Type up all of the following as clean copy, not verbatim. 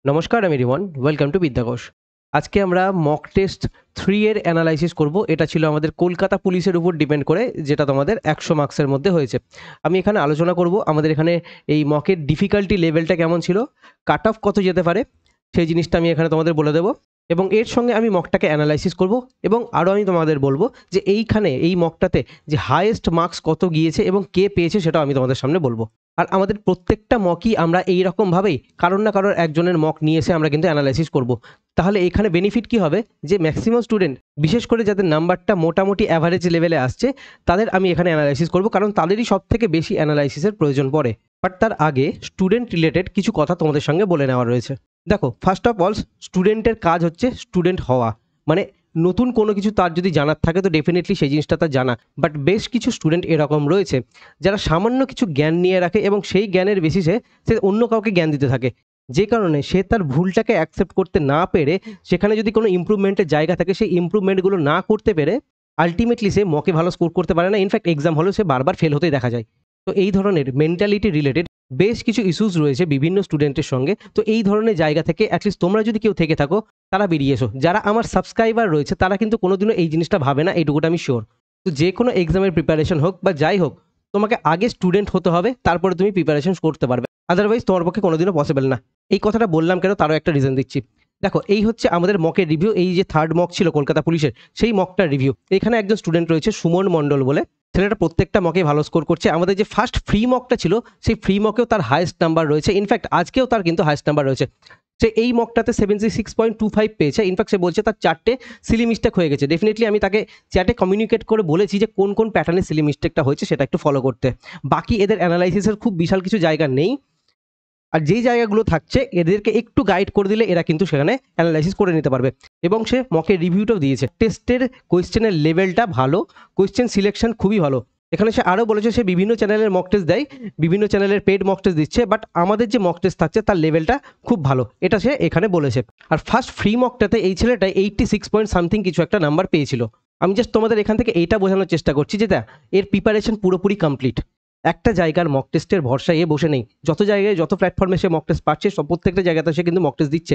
নমস্কার আমি Rimon, welcome to বিদ্যাঘোষ। আজকে আমরা মক টেস্ট 3 এর অ্যানালাইসিস করব। এটা ছিল আমাদের কলকাতা পুলিশের উপর ডিপেন্ড করে, যেটা তোমাদের 100 মার্কসের মধ্যে হয়েছে। আমি এখানে আলোচনা করব আমাদের এখানে এই মকের ডিফিকাল্টি লেভেলটা কেমন ছিল, কাট অফ কত যেতে পারে সেই জিনিসটা আমি এখানে তোমাদের বলে দেবো, এবং এর সঙ্গে আমি মকটাকে অ্যানালাইসিস করব। এবং আরও আমি তোমাদের বলবো যে এইখানে এই মকটাতে যে হাইয়েস্ট মার্কস কত গিয়েছে এবং কে পেয়েছে সেটাও আমি তোমাদের সামনে বলবো। আর আমাদের প্রত্যেকটা মকই আমরা এই রকমভাবেই কারোর না কারোর একজনের মক নিয়ে এসে আমরা কিন্তু অ্যানালাইসিস করব। তাহলে এখানে বেনিফিট কি হবে, যে ম্যাক্সিমাম স্টুডেন্ট, বিশেষ করে যাদের নাম্বারটা মোটামুটি অ্যাভারেজ লেভেলে আসছে, তাদের আমি এখানে অ্যানালাইসিস করব, কারণ তাদেরই সব থেকে বেশি অ্যানালাইসিসের প্রয়োজন পড়ে। বাট তার আগে স্টুডেন্ট রিলেটেড কিছু কথা তোমাদের সঙ্গে বলে নেওয়া রয়েছে। দেখো, ফার্স্ট অফ অল স্টুডেন্টের কাজ হচ্ছে স্টুডেন্ট হওয়া, মানে নতুন কোনো কিছু তার যদি জানার থাকে তো ডেফিনেটলি সেই জিনিসটা তার জানা। বাট বেশ কিছু স্টুডেন্ট এরকম রয়েছে যারা সামান্য কিছু জ্ঞান নিয়ে রাখে এবং সেই জ্ঞানের বেসিসে সে অন্য কাউকে জ্ঞান দিতে থাকে, যে কারণে সে তার ভুলটাকে অ্যাকসেপ্ট করতে না পেরে, সেখানে যদি কোনো ইমপ্রুভমেন্টের জায়গা থাকে সেই ইমপ্রুভমেন্টগুলো না করতে পেরে আলটিমেটলি সে মকে ভালো স্কোর করতে পারে না। ইনফ্যাক্ট এক্সাম হলেও সে বারবার ফেল হতেই দেখা যায়। তো এই ধরনের মেন্টালিটি রিলেটেড বেশ কিছু ইস্যুস রয়েছে বিভিন্ন স্টুডেন্টের সঙ্গে। তো এই ধরনের জায়গা থেকে অ্যাটলিস্ট তোমরা যদি কেউ থেকে থাকো, তারা বেরিয়ে এসো। যারা আমার সাবস্ক্রাইবার রয়েছে তারা কিন্তু কোনোদিনও এই জিনিসটা ভাবে না, এইটুকুটা আমি শিওর। তো যে কোনো এক্সামের প্রিপারেশন হোক বা যাই হোক, তোমাকে আগে স্টুডেন্ট হতে হবে, তারপরে তুমি প্রিপারেশন করতে পারবে। আদারওয়াইজ তোমার পক্ষে কোনোদিনও পসিবল না। এই কথাটা বললাম কেন, তারও একটা রিজন দিচ্ছি। দেখো, এই হচ্ছে আমাদের মকের রিভিউ। এই যে থার্ড মক ছিল কলকাতা পুলিশের, সেই মকটার রিভিউ। এখানে একজন স্টুডেন্ট রয়েছে সুমন মণ্ডল বলে, ছেলেটা প্রত্যেকটা মকে ভালো স্কোর করছে। আমাদের যে ফার্স্ট ফ্রি মকটা ছিল, সেই ফ্রি মকেও তার হাইয়েস্ট নাম্বার রয়েছে। ইনফ্যাক্ট আজকেও তার কিন্তু হাইয়েস্ট নাম্বার রয়েছে। সে এই মকটাতে 76.25 পেয়েছে। ইনফ্যাক্ট সে বলছে তার 4টে সিলি মিস্টেক হয়ে গেছে। ডেফিনেটলি আমি তাকে চ্যাটে কমিউনিকেট করে বলেছি যে কোন কোন প্যাটার্নে সিলি মিস্টেকটা হয়েছে সেটা একটু ফলো করতে। বাকি এদের অ্যানালাইসিসের খুব বিশাল কিছু জায়গা নেই, আর যেই জায়গাগুলো থাকছে এদেরকে একটু গাইড করে দিলে এরা কিন্তু সেখানে অ্যানালাইসিস করে নিতে পারবে। এবং সে মকের রিভিউটাও দিয়েছে। টেস্টের কোয়েশ্চেনের লেভেলটা ভালো, কোয়েশ্চেন সিলেকশন খুবই ভালো। এখানে সে আরও বলেছে সে বিভিন্ন চ্যানেলের মক টেস্ট দেয়, বিভিন্ন চ্যানেলের পেড মক টেস্ট দিচ্ছে, বাট আমাদের যে মক টেস্ট থাকছে তার লেভেলটা খুব ভালো, এটা সে এখানে বলেছে। আর ফার্স্ট ফ্রি মকটাতে এই ছেলেটা 86 পয়েন্ট সামথিং কিছু একটা নাম্বার পেয়েছিল। আমি জাস্ট তোমাদের এখান থেকে এইটা বোঝানোর চেষ্টা করছি যে এর প্রিপারেশন পুরোপুরি কমপ্লিট। একটা জায়গার মক টেস্টের ভরসায় এ বসে নেই। যত জায়গায় যত প্ল্যাটফর্মে সে মক টেস্ট পাচ্ছে, সব প্রত্যেকটা জায়গাতে সে কিন্তু মক টেস্ট দিচ্ছে,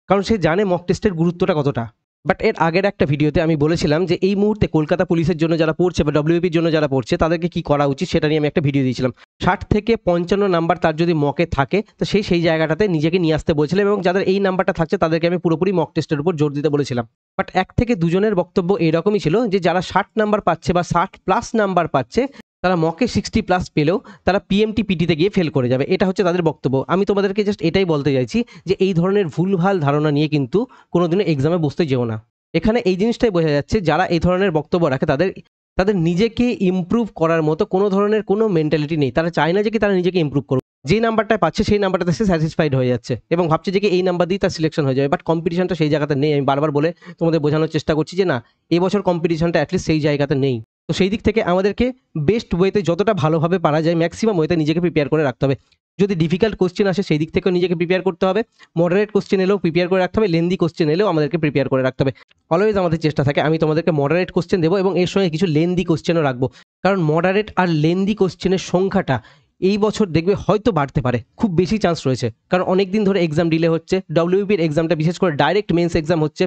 কারণ সে জানে মক টেস্টের গুরুত্বটা কতটা। বাট এর আগের একটা ভিডিওতে আমি বলেছিলাম যে এই মুহূর্তে কলকাতা পুলিশের জন্য যারা পড়ছে বা ডব্লিউপির জন্য যারা পড়ছে তাদেরকে কি করা উচিত সেটা নিয়ে আমি একটা ভিডিও দিয়েছিলাম। 60 থেকে 55 নাম্বার তার যদি মকে থাকে তো সেই জায়গাটাতে নিজেকে নিয়ে আসতে বলেছিলাম, এবং যাদের এই নাম্বারটা থাকছে তাদেরকে আমি পুরোপুরি মক টেস্টের উপর জোর দিতে বলেছিলাম। বাট 1 থেকে 2 জনের বক্তব্য এরকমই ছিল যে যারা 60 নাম্বার পাচ্ছে বা 60+ নাম্বার পাচ্ছে, তারা মকে 60+ পেলেও তারা পিএমটি পিটিতে গিয়ে ফেল করে যাবে। এটা হচ্ছে তাদের বক্তব্য। আমি তোমাদেরকে জাস্ট এটাই বলতে চাইছি যে এই ধরনের ভুলভাল ধারণা নিয়ে কিন্তু কোনোদিনও এক্সামে বসতে যেও না। এখানে এই জিনিসটাই বোঝা যাচ্ছে যারা এই ধরনের বক্তব্য রাখে তাদের তাদের নিজেকে ইমপ্রুভ করার মতো কোনো ধরনের কোনো মেন্টালিটি নেই। তারা চায় না যে কি তারা নিজেকে ইমপ্রুভ করুক। যে নাম্বারটা পাচ্ছে সেই নাম্বারটাতে সে স্যাটিসফাইড হয়ে যাচ্ছে এবং ভাবছে যে কি এই নাম্বার দিয়ে তার সিলেকশন হয়ে যাবে। বাট কম্পিটিশনটা সেই জায়গাতে নেই। আমি বারবার বলে তোমাদের বোঝানোর চেষ্টা করছি যে না, এবছর কম্পিটিশনটা অ্যাটলিস্ট সেই জায়গাতে নেই। তো সেই দিক থেকে আমাদেরকে বেস্ট ওয়েতে যতটা ভালোভাবে পারা যায় ম্যাক্সিমাম ওয়েতে নিজেকে প্রিপেয়ার করে রাখতে হবে। যদি ডিফিকাল্ট কোশ্চেন আসে সেই দিক থেকেও নিজেকে প্রিপেয়ার করতে হবে, মডারেট কোশ্চেন এলেও প্রিপেয়ার করে রাখতে হবে, লেন্দি কোশ্চেন এলেও আমাদেরকে প্রিপেয়ার করে রাখতে হবে। অলওয়েজ আমাদের চেষ্টা থাকে আমি তোমাদেরকে মডারেট কোশ্চেন দেবো এবং এর সঙ্গে কিছু লেন্দি কোশ্চেনও রাখবো, কারণ মডারেট আর লেন্দি কোশ্চেনের সংখ্যাটা এই বছর দেখবে হয়তো বাড়তে পারে, খুব বেশি চান্স রয়েছে। কারণ অনেক দিন ধরে এক্সাম ডিলে হচ্ছে, ডব্লিউপির এক্সামটা বিশেষ করে ডাইরেক্ট মেন্স এক্সাম হচ্ছে।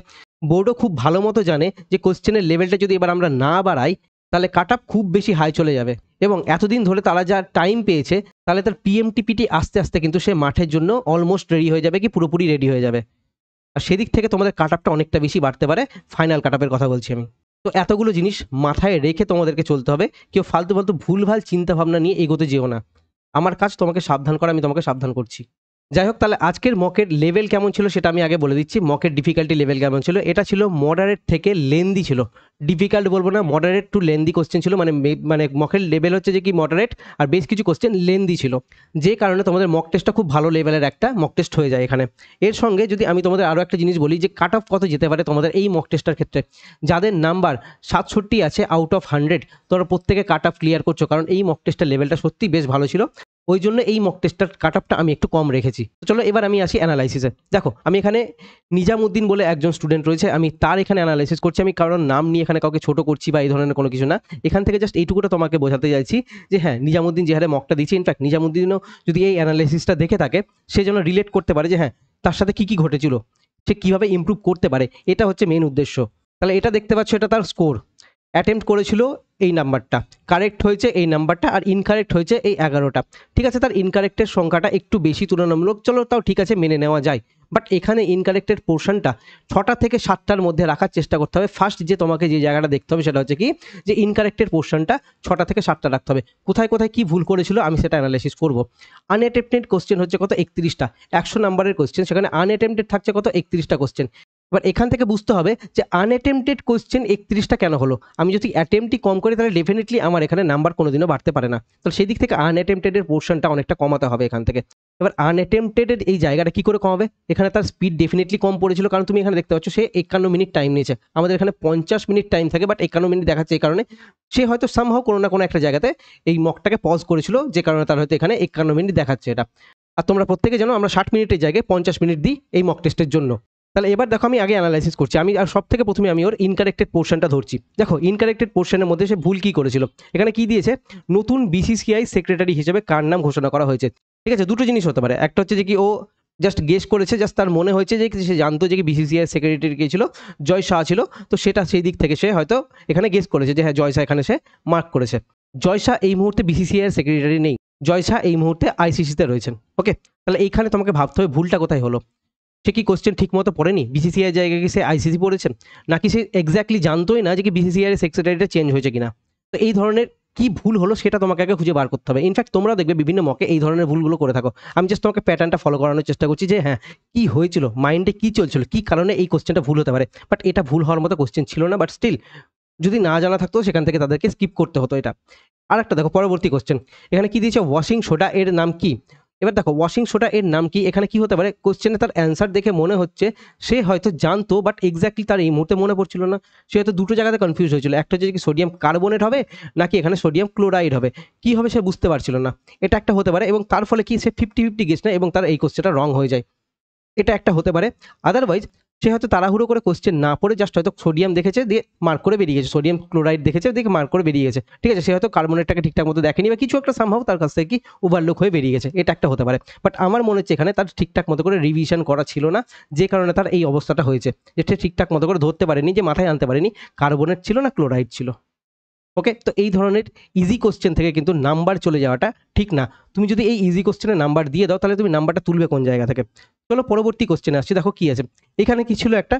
বোর্ডও খুব ভালো মতো জানে যে কোশ্চেনের লেভেলটা যদি এবার আমরা না বাড়াই তাহলে কাট অফ খুব বেশি হাই চলে যাবে, এবং এতদিন ধরে তারা যা টাইম পেয়েছে তাহলে তার পিএমটিপিটি আস্তে আস্তে কিন্তু সে মাঠের জন্য অলমোস্ট রেডি হয়ে যাবে, কি পুরোপুরি রেডি হয়ে যাবে। আর সেদিক থেকে তোমাদের কাট অফটা অনেকটা বেশি বাড়তে পারে। ফাইনাল কাট অফের কথা বলছি আমি। তো এতগুলো জিনিস মাথায় রেখে তোমাদেরকে চলতে হবে। কেউ ফালতু ফালতু ভুলভাল চিন্তা ভাবনা নিয়ে এগোতে যেও না। আমার কাজ তোমাকে সাবধান করা, আমি তোমাকে সাবধান করছি। যাই হোক, তাহলে আজকের মকের লেভেল কেমন ছিল সেটা আমি আগে বলে দিচ্ছি। মকের ডিফিকাল্টি লেভেল কেমন ছিল, এটা ছিল মডারেট থেকে লেন্দি ছিল। ডিফিকাল্ট বলবো না, মডারেট টু লেন্দি কোশ্চেন ছিল। মানে মকের লেভেল হচ্ছে যে কি মডারেট, আর বেশ কিছু কোশ্চেন লেন্দি ছিল, যে কারণে তোমাদের মক টেস্টটা খুব ভালো লেভেলের একটা মক টেস্ট হয়ে যায় এখানে। এর সঙ্গে যদি আমি তোমাদের আরও একটা জিনিস বলি যে কাট অফ কত যেতে পারে তোমাদের এই মক টেস্টটার ক্ষেত্রে, যাদের নাম্বার 67 আছে আউট অফ 100, তোমরা প্রত্যেকে কাট অফ ক্লিয়ার করছো, কারণ এই মক টেস্টের লেভেলটা সত্যি বেশ ভালো ছিল। ওই জন্য এই মক টেস্টটার কাট অফটা আমি একটু কম রেখেছি। তো চলো এবার আমি আসি অ্যানালাইসিসে। দেখো আমি এখানে নিজামুদ্দিন বলে একজন স্টুডেন্ট রয়েছে, আমি তার এখানে অ্যানালাইসিস করছি। আমি কারোর নাম নিয়ে এখানে কাউকে ছোট করছি বা এই ধরনের কোনো কিছু না। এখান থেকে জাস্ট এইটুকুটা তোমাকে বোঝাতে চাইছি যে হ্যাঁ, নিজামুদ্দিন যে হারে মকটা দিচ্ছে, ইনফ্যাক্ট নিজামুদ্দিনও যদি এই অ্যানালাইসিসটা দেখে থাকে, সে যেন রিলেট করতে পারে যে হ্যাঁ, তার সাথে কি ঘটেছিল, সে কিভাবে ইমপ্রুভ করতে পারে, এটা হচ্ছে মেন উদ্দেশ্য। তাহলে এটা দেখতে পাচ্ছ, এটা তার স্কোর। অ্যাটেম্প্ট করেছিল এই নাম্বারটা, কারেক্ট হয়েছে এই নাম্বারটা, আর ইনকারেক্ট হয়েছে এই 11টা। ঠিক আছে, তার ইনকারেক্টের সংখ্যাটা একটু বেশি তুলনামূলক, চলো তাও ঠিক আছে, মেনে নেওয়া যায়। বাট এখানে ইনকারেক্টের পোর্শনটা 6টা থেকে 7টার মধ্যে রাখার চেষ্টা করতে হবে। ফার্স্ট যে তোমাকে যে জায়গাটা দেখতে হবে সেটা হচ্ছে কি, যে ইনকারেক্টের পোর্শনটা 6টা থেকে 7টা রাখতে হবে। কোথায় কোথায় কি ভুল করেছিল আমি সেটা অ্যানালাইসিস করব। আনঅ্যাটেম্পটেড কোশ্চেন হচ্ছে কত, 31টা। 100 নাম্বারের কোশ্চেন, সেখানে আনঅ্যাটেম্পটেড থাকছে কত, 31টা কোশ্চেন। এবার এখান থেকে বুঝতে হবে যে আনঅ্যাটেম্পটেড কোশ্চেন 31টা কেন হলো। আমি যদি অ্যাটেম্পটই কম করি তাহলে ডেফিনেটলি আমার এখানে নাম্বার কোনোদিনও বাড়তে পারে না। তো সেই দিক থেকে আনঅ্যাটেম্পটেডের পোর্শনটা অনেকটা কমাতে হবে এখান থেকে। এবার আনঅ্যাটেম্পটেডের এই জায়গাটা কি করে কমাবে, এখানে তার স্পিড ডেফিনেটলি কম পড়েছিল, কারণ তুমি এখানে দেখতে পাচ্ছ সে 51 মিনিট টাইম নিয়েছে। আমাদের এখানে 50 মিনিট টাইম থাকে, বাট 51 মিনিট দেখাচ্ছে এই কারণে সে হয়তো সামহাও কোনো না কোনো একটা জায়গাতে এই মকটাকে পজ করেছিল, যে কারণে তার হয়তো এখানে 51 মিনিট দেখাচ্ছে এটা। আর তোমরা প্রত্যেকে জানো আমরা 60 মিনিটের জায়গায় 50 মিনিট দিই এই মক টেস্টের জন্য। তাহলে এবার দেখো আমি আগে অ্যানালাইসিস করছি। আমি আর সব থেকে প্রথমে আমি ওর ইনকারেক্টেড পোর্শনটা ধরছি। দেখো ইনকারেক্টেড পোর্শনের মধ্যে সে ভুল কি করেছিল, এখানে কি দিয়েছে, নতুন বিসিসিআই সেক্রেটারি হিসেবে কার নাম ঘোষণা করা হয়েছে। ঠিক আছে, দুটো জিনিস হতে পারে, একটা হচ্ছে যে কি ও জাস্ট গেস করেছে, জাস্ট তার মনে হয়েছে যে সে জানতো যে কি বিসিসিআই সেক্রেটারি কে ছিল, জয় শাহ ছিল, তো সেটা সেই দিক থেকে সে হয়তো এখানে গেস করেছে যে হ্যাঁ জয় শাহ এখানে সে মার্ক করেছে। জয় শাহ এই মুহূর্তে বিসিসিআই এর সেক্রেটারি নেই, জয় শাহ এই মুহূর্তে আইসিসিতে রয়েছেন। ওকে, তাহলে এইখানে তোমাকে ভাবতে হবে ভুলটা কোথায় হলো। সে কি কোশ্চেন ঠিক মতো পড়েনি, বিসিসিআই জায়গায় কি সে আইসিসি পড়েছেন, নাকি সে এক্স্যাক্টলি জানতোই না যে কি বিসিসিআই এর সেক্রেটারিটা চেঞ্জ হয়েছে কিনা। তো এই ধরনের কি ভুল হলো সেটা তোমাকে আগে খুঁজে বার করতে হবে। ইনফ্যাক্ট তোমরা দেখবে বিভিন্ন মকে এই ধরনের ভুলগুলো করে থাকো। আমি জাস্ট তোমাকে প্যাটার্নটা ফলো করানোর চেষ্টা করছি যে হ্যাঁ কি হয়েছিল, মাইন্ডে কি চলছিল, কি কারণে এই কোশ্চেনটা ভুল হতে পারে। বাট এটা ভুল হওয়ার মতো কোশ্চেন ছিল না, বাট স্টিল যদি না জানা থাকতো সেখান থেকে তাদেরকে স্কিপ করতে হতো এটা। আর একটা দেখো পরবর্তী কোশ্চেন, এখানে কি দিয়েছে, ওয়াশিং সোডা এর নাম কি। এবার দেখো ওয়াশিং সোডা এর নাম কি, এখানে কি হতে পারে, কোশ্চেনে তার অ্যান্সার দেখে মনে হচ্ছে সে হয়তো জানতো, বাট এক্স্যাক্টলি তার এই মুহূর্তে মনে পড়ছিল না। সে হয়তো দুটো জায়গাতে কনফিউজ হয়েছিল, একটা হচ্ছে কি সোডিয়াম কার্বনেট হবে নাকি এখানে সোডিয়াম ক্লোরাইড হবে, কি হবে সে বুঝতে পারছিল না। এটা একটা হতে পারে, এবং তার ফলে কি সে 50-50 গেস নেয় এবং তার এই কোশ্চেনটা রং হয়ে যায়। এটা একটা হতে পারে। আদারওয়াইজ সে হয়তো তাড়াহুড়ো করে কোশ্চেন না পড়ে জাস্ট হয়তো সোডিয়াম দেখেছে দিয়ে মার্ক করে বেরিয়ে গেছে, সোডিয়াম ক্লোরাইড দেখেছে দেখে মার্ক করে বেরিয়ে গেছে। ঠিক আছে, সে হয়তো কার্বনেটটাকে ঠিকঠাক মতো দেখেনি বা কিছু একটা সম্ভব তার কাছ থেকে কি ওভারলুক হয়ে বেরিয়ে গেছে, এটা একটা হতে পারে। বাট আমার মনে হচ্ছে এখানে তার ঠিকঠাক মতো করে রিভিশন করা ছিল না, যে কারণে তার এই অবস্থাটা হয়েছে, যে সে ঠিকঠাক মতো করে ধরতে পারেনি, যে মাথায় আনতে পারেনি কার্বনেট ছিল না ক্লোরাইড ছিল। ওকে, তো এই ধরনের ইজি কোশ্চেন থেকে কিন্তু নাম্বার চলে যাওয়াটা ঠিক না। তুমি যদি এই ইজি কোশ্চেনে নাম্বার দিয়ে দাও তাহলে তুমি নাম্বারটা তুলবে কোন জায়গা থেকে। চলো পরবর্তী কোশ্চেনে আসছি। দেখো কি আছে, এখানে কি ছিল, একটা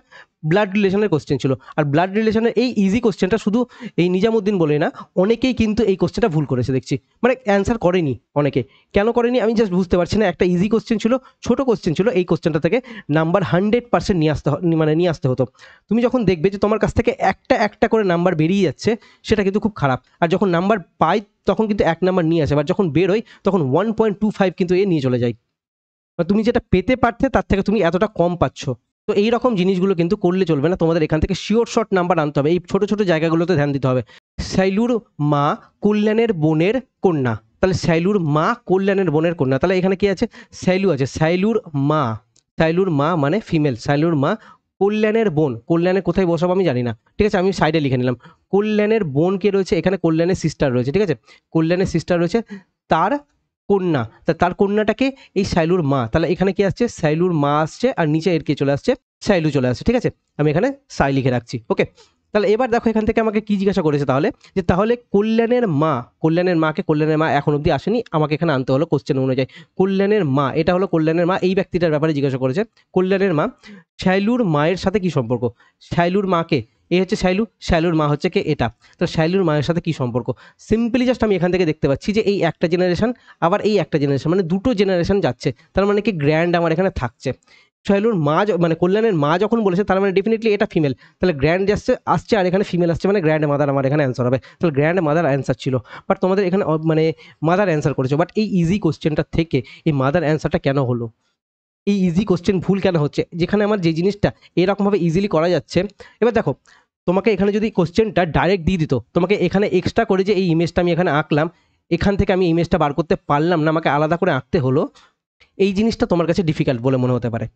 ব্লাড রিলেশনের কোশ্চেন ছিল। আর ব্লাড রিলেশনের এই ইজি কোশ্চেনটা শুধু এই নিজামুদ্দিন বলে না, অনেকেই কিন্তু এই কোশ্চেনটা ভুল করেছে দেখছি, মানে অ্যান্সার করেনি অনেকে। কেন করেনি আমি জাস্ট বুঝতে পারছি না। একটা ইজি কোশ্চেন ছিল, ছোট কোশ্চেন ছিল, এই কোশ্চেনটা থেকে নাম্বার 100% নিয়ে আসতে হতো। তুমি যখন দেখবে যে তোমার কাছ থেকে একটা একটা করে নাম্বার বেরিয়ে যাচ্ছে, সেটা কিন্তু খুব খারাপ। আর যখন নাম্বার পাই তখন কিন্তু এক নাম্বার নিয়ে আসে, আর যখন বেরোয় তখন 1.25 কিন্তু এ নিয়ে চলে যায়। তুমি যেটা পেতে পারতে তার থেকে তুমি এতটা কম পাচ্ছ। তো এই রকম জিনিসগুলো কিন্তু করলে চলবে না, তোমাদের এখান থেকে শিওর শর্ট নাম্বার আনতে হবে। এই ছোট ছোট জায়গাগুলোতে ধ্যান দিতে হবে। শাইলুর মা কল্যাণের বোনের কন্যা, তাহলে শাইলুর মা কল্যাণের বোনের কন্যা, তাহলে এখানে কি আছে, শাইলু আছে, শাইলুর মা, শাইলুর মা মানে ফিমেল, শাইলুর মা কল্যাণের বোন, কল্যাণের কোথায় বসাবো আমি জানি না। ঠিক আছে, আমি সাইডে লিখে নিলাম। কল্যাণের বোন কে রয়েছে এখানে, কল্যাণের সিস্টার রয়েছে। ঠিক আছে, কল্যাণের সিস্টার রয়েছে, তার কন্যা, তা তার কন্যাটাকে এই শাইলুর মা, তাহলে এখানে কি আসছে, শাইলুর মা আসছে, আর নিচে এর কে চলে আসছে, শাইলু চলে আসছে। ঠিক আছে, আমি এখানে সাই লিখে রাখছি। ওকে, তাহলে এবার দেখো এখান থেকে আমাকে কি জিজ্ঞাসা করেছে, তাহলে যে তাহলে কল্যাণের মা, কল্যাণের মাকে, কল্যাণের মা এখন অবধি আসেনি, আমাকে এখানে আনতে হলো কোশ্চেন অনুযায়ী। কল্যাণের মা, এটা হলো কল্যাণের মা, এই ব্যক্তিটার ব্যাপারে জিজ্ঞাসা করেছে। কল্যাণের মা, শাইলুর মায়ের সাথে কি সম্পর্ক, শাইলুর মাকে, এ হচ্ছে শাইলু, শাইলুর মা হচ্ছে কে এটা, তো শাইলুর মায়ের সাথে কি সম্পর্ক। সিম্পলি জাস্ট আমি এখান থেকে দেখতে পাচ্ছি যে এই একটা জেনারেশন আবার এই একটা জেনারেশন, মানে দুটো জেনারেশন যাচ্ছে, তার মানে কি গ্র্যান্ড আমার এখানে থাকছে। শাইলুর মা মানে কল্যাণের মা যখন বলেছে তার মানে ডেফিনেটলি এটা ফিমেল, তাহলে গ্র্যান্ড আসছে আর এখানে ফিমেল আসছে, মানে গ্র্যান্ড মাদার আমার এখানে অ্যান্সার হবে। তাহলে গ্র্যান্ড মাদার অ্যান্সার ছিল, বাট তোমাদের এখানে মানে মাদার অ্যান্সার করেছে। বাট এই ইজি কোশ্চেনটা থেকে এই মাদার অ্যান্সারটা কেন হলো, এই ইজি কোশ্চেন ভুল কেন হচ্ছে, যেখানে আমার যে জিনিসটা এরকমভাবে ইজিলি করা যাচ্ছে। এবার দেখো তোমাকে এখানে যদি কোশ্চেনটা ডাইরেক্ট দিয়ে দিত, তোমাকে এখানে এক্সট্রা করে যে এই ইমেজটা আমি এখানে আঁকলাম, এখান থেকে আমি ইমেজটা বার করতে পারলাম না, আমাকে আলাদা করে আঁকতে হলো, এই জিনিসটা তোমার কাছে ডিফিকাল্ট বলে মনে হতে পারে।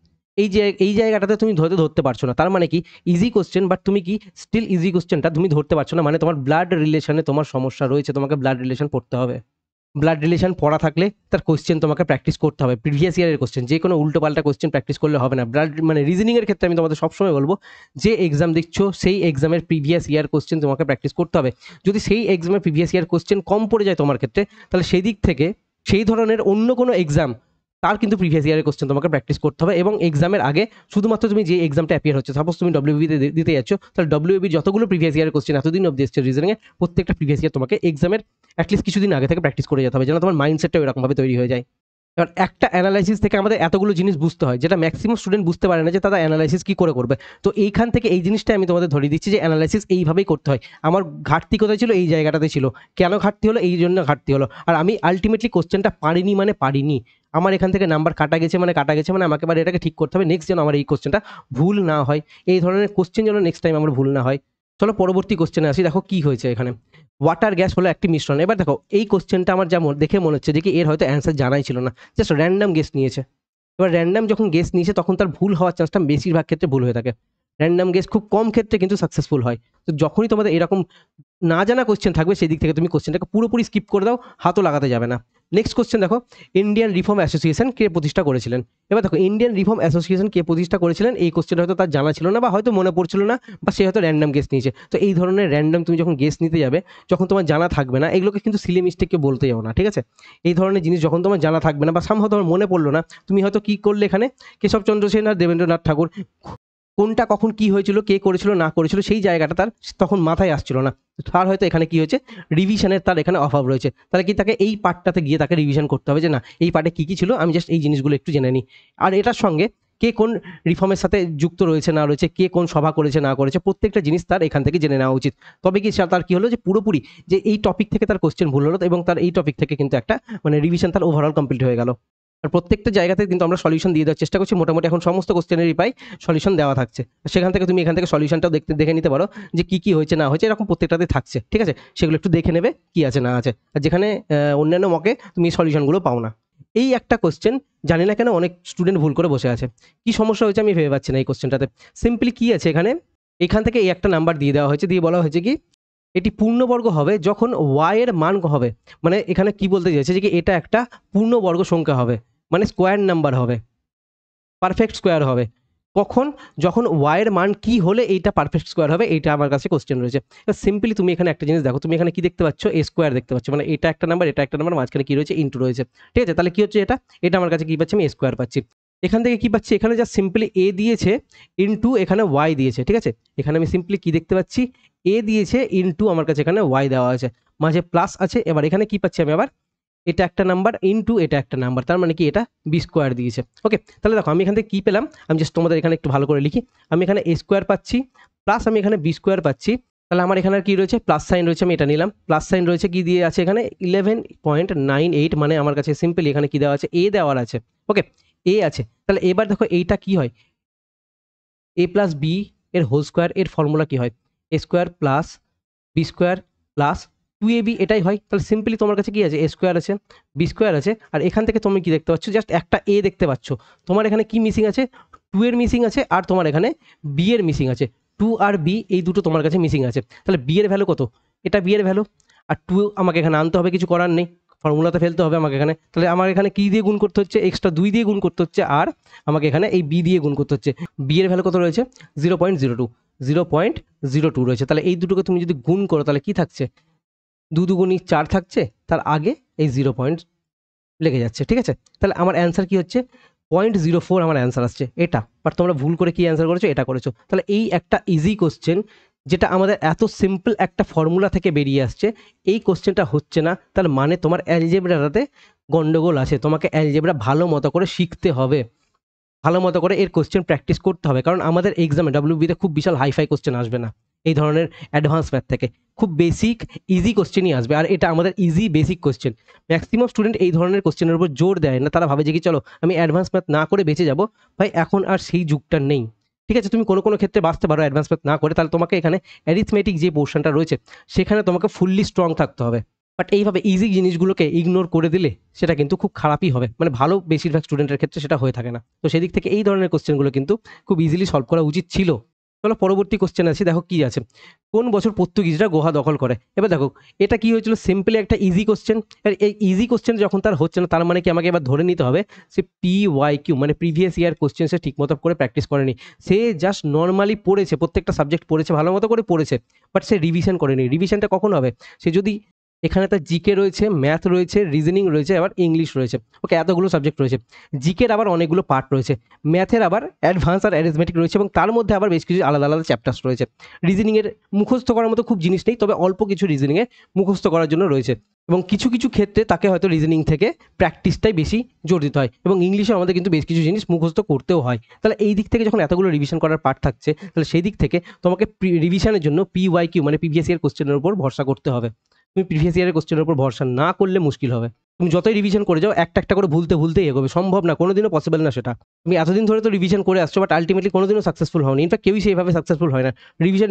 এই জায়গাটাতে তুমি ধরতে পারছো না, তার মানে কি ইজি কোশ্চেন, বাট তুমি কি স্টিল ইজি কোশ্চেনটা তুমি ধরতে পারছো না, মানে তোমার ব্লাড রিলেশনে তোমার সমস্যা রয়েছে, তোমাকে ব্লাড রিলেশন পড়তে হবে। ব্লাড রিলেশন পড়া থাকলে তার কোশ্চেন তোমাকে প্র্যাকটিস করতে হবে, প্রিভিয়াস ইয়ারের কোশ্চেন, যে কোনো উল্টোপাল্টা কোশ্চেন প্র্যাকটিস করলে হবে না। ব্লাড মানে রিজনিংয়ের ক্ষেত্রে আমি তোমাদের সবসময় বলবো, যে এক্সাম দিচ্ছ সেই এক্সামের প্রিভিয়াস ইয়ার কোশ্চেন তোমাকে প্র্যাকটিস করতে হবে। যদি সেই এক্সামের প্রিভিয়াস ইয়ার কোশ্চেন কম পড়ে যায় তোমার ক্ষেত্রে, তাহলে সেই দিক থেকে সেই ধরনের অন্য কোনো এক্সাম তার কিন্তু প্রিভিয়াস ইয়ারের কোশ্চেন তোমাকে প্র্যাকটিস করতে হবে। এবং এক্সামের আগে শুধুমাত্র তুমি যে এক্সামটা অ্যাপিয়ার হচ্ছে, সাপোজ তুমি ডব্লিউবিতে দিতে যাচ্ছ, তাহলে ডব্লিউবির যতগুলো প্রিভিয়াস ইয়ারের কোশ্চেন এতদিন অবধি এসছে রিজনিংয়ে, প্রত্যেকটা প্রিভিয়াস ইয়ার তোমাকে এক্সামের অ্যাটলিস্ট কিছুদিন আগে থেকে প্র্যাকটিস করে যেতে হবে, যেন তোমার মাইন্ডসেটটা এরকমভাবে তৈরি হয়ে যায়। এবার একটা অ্যানালাইসিস থেকে আমাদের এতগুলো জিনিস বুঝতে হয়, যেটা ম্যাক্সিমাম স্টুডেন্ট বুঝতে পারে না, যে তারা অ্যানালাইসিস কী করে করবে। তো এইখান থেকে এই জিনিসটা আমি তোমাদের ধরিয়ে দিচ্ছি যে অ্যানালাইসিস এইভাবেই করতে হয়। আমার ঘাটতি কোথায় ছিল, এই জায়গাটাতে ছিল। কেন ঘাটতি হলো, এই জন্য ঘাটতি হলো। আর আমি আলটিমেটলি কোশ্চেনটা পারিনি মানে পারিনি, আমার এখান থেকে নাম্বার কাটা গেছে মানে কাটা গেছে, মানে আমাকে এবার এটাকে ঠিক করতে হবে নেক্সট যেন আমার এই কোশ্চেনটা ভুল না হয়, এই ধরনের কোশ্চেন যেন নেক্সট টাইম আমার ভুল না হয়। চলো পরবর্তী কোশ্চেনে আসি। দেখো কি হয়েছে এখানে, ওয়াটার গ্যাস হলো একটি মিশ্রণ। এবার দেখো এই কোশ্চেনটা আমার যেমন দেখে মনে হচ্ছে যে কি এর হয়তো অ্যান্সার জানাই ছিল না, জাস্ট র্যান্ডাম গেস নিয়েছে। এবার র্যান্ডাম যখন গেস নিয়েছে তখন তার ভুল হওয়ার চান্সটা বেশিরভাগ ক্ষেত্রে ভুল হয়ে থাকে। র্যান্ডাম গেস খুব কম ক্ষেত্রে কিন্তু সাকসেসফুল হয়। তো যখনই তোমাদের এরকম না জানা কোশ্চেন থাকবে, সেই দিক থেকে তুমি কোশ্চেনটাকে পুরোপুরি স্কিপ করে দাও, হাতও লাগাতে যাবে না। নেক্সট কোশ্চেন দেখো, ইন্ডিয়ান রিফর্ম অ্যাসোসিয়েশন কে প্রতিষ্ঠা করেছিলেন। এবার দেখো ইন্ডিয়ান রিফর্ম অ্যাসোসিয়েশন কে প্রতিষ্ঠা করেছিলেন, এই কোশ্চেনটা হয়তো তার জানা ছিল না, বা হয়তো মনে পড়ছিল না, বা সে হয়তো র্যান্ডাম গেস নিয়েছে। তো এই ধরনের র্যান্ডাম তুমি যখন গেস নিতে যাবে, যখন তোমার জানা থাকবে না, এগুলোকে কিন্তু সিলি মিস্টেককে বলতে যাও না, ঠিক আছে। এই ধরনের জিনিস যখন তোমার জানা থাকবে না, বা সামহাও তোমার মনে পড়লো না, তুমি হয়তো কি করলে এখানে, কেশবচন্দ্র সেন আর দেবেন্দ্রনাথ ঠাকুর, কোনটা কখন কি হয়েছিল, কে করেছিল না করেছিল, সেই জায়গাটা তার তখন মাথায় আসছিল না। তার হয়তো এখানে কি হয়েছে, রিভিশনের তার এখানে অভাব রয়েছে। তাহলে কি তাকে এই পার্টটাতে গিয়ে তাকে রিভিশন করতে হবে, যে না এই পার্টে কী কী ছিল, আমি জাস্ট এই জিনিসগুলো একটু জেনে নিই। আর এটার সঙ্গে কে কোন রিফর্মের সাথে যুক্ত রয়েছে না রয়েছে, কে কোন সভা করেছে না করেছে, প্রত্যেকটা জিনিস তার এখান থেকে জেনে নেওয়া উচিত। তবে কি তার কি হলো, যে পুরোপুরি যে এই টপিক থেকে তার কোশ্চেন ভুল হলো, এবং তার এই টপিক থেকে কিন্তু একটা মানে রিভিশন তার ওভারঅল কমপ্লিট হয়ে গেল। আর প্রত্যেকটা জায়গাতে কিন্তু আমরা সলিউশন দিয়ে দেওয়ার চেষ্টা করছি, মোটামুটি এখন সমস্ত কোশ্চেনেরই পাই সলিউশন দেওয়া থাকছে। সেখান থেকে তুমি এখান থেকে সলিউশনটাও দেখে নিতে পারো, যে কি কি হয়েছে না হয়েছে, এরকম প্রত্যেকটাতে থাকছে, ঠিক আছে। সেগুলো একটু দেখে নেবে কি আছে না আছে, আর যেখানে অন্যান্য মকে তুমি সলিউশনগুলো পাও না। এই একটা কোশ্চেন জানি না কেন অনেক স্টুডেন্ট ভুল করে বসে আছে। কি সমস্যা হয়েছে আমি ভেবে পাচ্ছি না এই কোশ্চেনটাতে। সিম্পলি কি আছে এখান থেকে এই একটা নাম্বার দিয়ে দেওয়া হয়েছে, দিয়ে বলা হয়েছে কি এটি পূর্ণবর্গ হবে যখন y এর মান হবে। মানে এখানে কি বলতে চাইছে, যে কি এটা একটা পূর্ণবর্গ সংখ্যা হবে, মানে স্কোয়ার নাম্বার হবে, পারফেক্ট স্কোয়ার হবে। কখন, যখন y এর মান কি হলে এইটা পারফেক্ট স্কোয়ার হবে, এইটা আমার কাছে কোশ্চেন রয়েছে। সিম্পলি তুমি এখানে একটা জিনিস দেখো, তুমি এখানে কি দেখতে পাচ্ছ, এ স্কোয়ার দেখতে পাচ্ছ, মানে এটা একটা নাম্বার, এটা একটা নাম্বার, মাঝখানে কি রয়েছে, ইন্টু রয়েছে, ঠিক আছে। তাহলে কি হচ্ছে, এটা আমার কাছে কি পাচ্ছি, আমি এ স্কোয়ার পাচ্ছি। এখান থেকে কি পাচ্ছি, এখানে যা সিম্পলি এ দিয়েছে ইন্টু এখানে ওয়াই দিয়েছে, ঠিক আছে। এখানে আমি সিম্পলি কি দেখতে পাচ্ছি, এ দিয়েছে ইন্টু আমার কাছে এখানে ওয়াই দেওয়া আছে, মাঝে প্লাস আছে। এবার এখানে কি পাচ্ছি আমি আবার, এটা একটা নাম্বার ইন্টু এটা একটা নাম্বার, তার মানে কি এটা বি স্কোয়ার দিয়েছে। ওকে, তাহলে দেখো আমি এখান থেকে কী পেলাম, আমি জাস্ট তোমাদের এখানে একটু ভালো করে লিখি। আমি এখানে এ স্কোয়ার পাচ্ছি, প্লাস আমি এখানে বি স্কোয়ার পাচ্ছি। তাহলে আমার এখানে কি রয়েছে, প্লাস সাইন রয়েছে, আমি এটা নিলাম। প্লাস সাইন রয়েছে, কি দিয়ে আছে এখানে 11.98, মানে আমার কাছে সিম্পলি এখানে কি দেওয়া আছে, এ দেওয়ার আছে। ওকে, এ আছে। তাহলে এবার দেখো এইটা কি হয়, এ প্লাস বি এর হোল স্কোয়ার, এর ফর্মুলা কি হয়, A square plus B square plus 2ab, এটাই হয়। তাহলে সিম্পলি তোমার কাছে কি আছে, এ স্কোয়ার আছে, বি স্কোয়ার আছে, আর এখান থেকে তুমি কি দেখতে পাচ্ছ, জাস্ট একটা এ দেখতে পাচ্ছ। তোমার এখানে কি মিসিং আছে, 2 এর মিসিং আছে, আর তোমার এখানে বি এর মিসিং আছে। 2 আর বি এই দুটো তোমার কাছে মিসিং আছে। তাহলে বি এর ভ্যালু কত, এটা বি এর ভ্যালু, আর 2 আমাকে এখানে আনতে হবে, কিছু করার নেই, ফর্মুলাতে ফেলতে হবে আমাকে এখানে। তাহলে আমার এখানে কি দিয়ে গুণ করতে হচ্ছে, এক্সট্রা 2 দিয়ে গুণ করতে হচ্ছে, আর আমাকে এখানে এই বি দিয়ে গুণ করতে হচ্ছে। বি এর ভ্যালু কত রয়েছে, 0.02 রয়েছে। তাহলে এই দুটোকে তুমি যদি গুণ করো, তাহলে কি থাকছে, 2 দুগুণী 4 থাকছে, তার আগে এই 0 পয়েন্ট লেগে যাচ্ছে, ঠিক আছে। তাহলে আমার অ্যান্সার কি হচ্ছে, 0.04 আমার অ্যান্সার আসছে এটা। বাট তোমরা ভুল করে কি অ্যান্সার করেছো, এটা করেছো। তাহলে এই একটা ইজি কোশ্চেন, যেটা আমাদের এত সিম্পল একটা ফর্মুলা থেকে বেরিয়ে আসছে, এই কোশ্চেনটা হচ্ছে না, তার মানে তোমার অ্যালজেব্রাটাতে গন্ডগোল আছে। তোমাকে অ্যালজেব্রা ভালো মতো করে শিখতে হবে, ভালো মতো করে এর কোশ্চেন প্র্যাকটিস করতে হবে, কারণ আমাদের এক্সামে ডাব্লিউবিতে খুব বিশাল হাইফাই কোশ্চেন আসবে না এই ধরনের অ্যাডভান্স ম্যাথ থেকে। খুব বেসিক ইজি কোশ্চেনই আসবে, আর এটা আমাদের easy basic question. Maximum student এই ধরনের কোশ্চেনের উপর জোর দেয় না, তারা ভাবে যে কি চলো আমি অ্যাডভান্স ম্যাথ না করে বেঁচে যাবো। ভাই এখন আর সেই যুগটা নেই, ঠিক আছে। তুমি কোনো কোনো ক্ষেত্রে বাঁচতে পারো অ্যাডভান্স ম্যাথ না করে, তাহলে তোমাকে এখানে অ্যারিথমেটিক যে পোর্শনটা রয়েছে সেখানে তোমাকে ফুললি স্ট্রং থাকতে হবে। বাট এইভাবে ইজি জিনিসগুলোকে ইগনোর করে দিলে সেটা কিন্তু খুব খারাপই হবে, মানে ভালো বেশিরভাগ স্টুডেন্টের ক্ষেত্রে সেটা হয়ে থাকে না। তো সেদিক থেকে এই ধরনের কোশ্চেনগুলো কিন্তু খুব ইজিলি সলভ করা উচিত ছিল। চলো পরবর্তী কোশ্চেন আছে, দেখো কি আছে। কোন বছর পর্তুগিজরা গোয়া দখল করে? এবার দেখো এটা কি হয়েছিল, সিম্পলি একটা ইজি কোশ্চেন। আর এই ইজি কোশ্চেন যখন তার হচ্ছে না, তার মানে কি আমাকে এবার ধরে নিতে হবে সে PYQ মানে প্রিভিয়াস ইয়ার কোশ্চেন সে ঠিকমতো করে প্র্যাকটিস করেনি। সে জাস্ট নর্মালি পড়েছে, প্রত্যেকটা সাবজেক্ট পড়েছে, ভালো মতো করে পড়েছে, বাট সে রিভিশন করেনি। রিভিশনটা কখন হবে? সে যদি এখানে তার জিকে রয়েছে, ম্যাথ রয়েছে, রিজনিং রয়েছে, আবার ইংলিশ রয়েছে। ওকে, এতগুলো সাবজেক্ট রয়েছে। জিকের আবার অনেকগুলো পার্ট রয়েছে, ম্যাথের আবার অ্যাডভান্স আর অ্যারিথমেটিক রয়েছে, এবং তার মধ্যে আবার বেশ কিছু আলাদা আলাদা চ্যাপ্টার্স রয়েছে। রিজনিংয়ের মুখস্থ করার মতো খুব জিনিস নেই, তবে অল্প কিছু রিজনিংয়ে মুখস্থ করার জন্য রয়েছে, এবং কিছু কিছু ক্ষেত্রে তাকে হয়তো রিজনিং থেকে প্র্যাকটিসটাই বেশি জোর দিতে হয়, এবং ইংলিশে আমাদের কিন্তু বেশ কিছু জিনিস মুখস্থ করতেও হয়। তাহলে এই দিক থেকে যখন এতগুলো রিভিশন করার পার্ট থাকছে, তাহলে সেই দিক থেকে তোমাকে রিভিশনের জন্য PYQ মানে প্রিভিয়াস ইয়ার কোশ্চেনের উপর ভরসা করতে হবে। তুমি প্রিভিয়াস ইয়ারের কোশ্চেনের উপর ভরসা না করলে মুশকিল হবে। তুমি যতই রিভিশন করে যাও, একটা একটা করে ভুলতেই এগোবে, সম্ভব না, কোনোদিনও পসিবল না সেটা। তুমি এতদিন ধরে তো রিভিশন করে আসছো, বাট আলটিমেটলি কোনোদিনও সাকসেসফুল হওনি। ইনফ্যাক্ট কেউই সেইভাবে সাকসেসফুল হয় না।